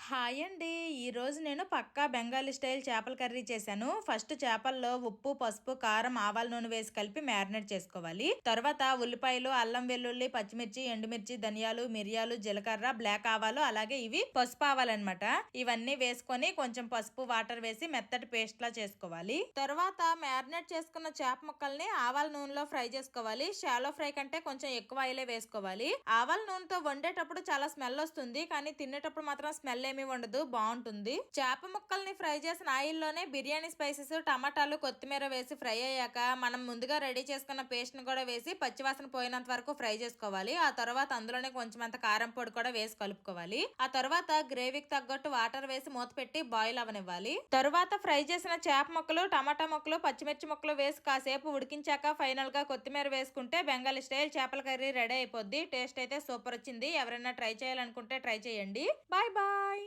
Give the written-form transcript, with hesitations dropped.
Hi అండి. ఈరోజు నేను పక్కా బెంగాలీ స్టైల్ చేపల కర్రీ చేశాను. ఫస్ట్ చేపల్లో ఉప్పు, పసుపు, కారం, ఆవాల నూనె వేసి కలిపి మ్యారినేట్ చేసుకోవాలి. తర్వాత ఉల్లిపాయలు, అల్లం వెల్లుల్లి, పచ్చిమిర్చి, ఎండుమిర్చి, ధనియాలు, మిరియాలు, జీలకర్ర, బ్లాక్ ఆవాలు, అలాగే ఇవి పసుపు ఆవాలన్నమాట. ఇవన్నీ వేసుకొని కొంచెం పసుపు, వాటర్ వేసి మెత్తటి పేస్ట్ లా చేసుకోవాలి. తర్వాత మ్యారినేట్ చేసుకున్న చేప ముక్కల్ని ఆవాల నూనెలో ఫ్రై చేసుకోవాలి. షాలో ఫ్రై కంటే కొంచెం ఎక్కువ ఆయిలే వేసుకోవాలి. ఆవాల నూనెతో వండేటప్పుడు చాలా స్మెల్ వస్తుంది, కానీ తినేటప్పుడు మాత్రం స్మెల్ ఏమి ఉండదు, బాగుంటుంది. చేప ముక్కల్ని ఫ్రై చేసిన ఆయిల్లోనే బిర్యానీ స్పైసెస్, టమాటాలు, కొత్తిమీర వేసి ఫ్రై అయ్యాక మనం ముందుగా రెడీ చేసుకున్న పేస్ట్ ను కూడా వేసి పచ్చివాసన పోయినంత వరకు ఫ్రై చేసుకోవాలి. ఆ తర్వాత అందులోనే కొంచెం అంత కారం పొడి కూడా వేసి కలుపుకోవాలి. ఆ తర్వాత గ్రేవీకి తగ్గట్టు వాటర్ వేసి మూత పెట్టి బాయిల్ అవనివ్వాలి. తర్వాత ఫ్రై చేసిన చేప ముక్కలు, టమాటా ముక్కలు, పచ్చిమిర్చి ముక్కలు వేసి కాసేపు ఉడికించాక ఫైనల్ గా కొత్తిమీర వేసుకుంటే బెంగాలీ స్టైల్ చేపల కర్రీ రెడీ అయిపోద్ది. టేస్ట్ అయితే సూపర్ వచ్చింది. ఎవరైనా ట్రై చేయాలనుకుంటే ట్రై చేయండి. Bye bye.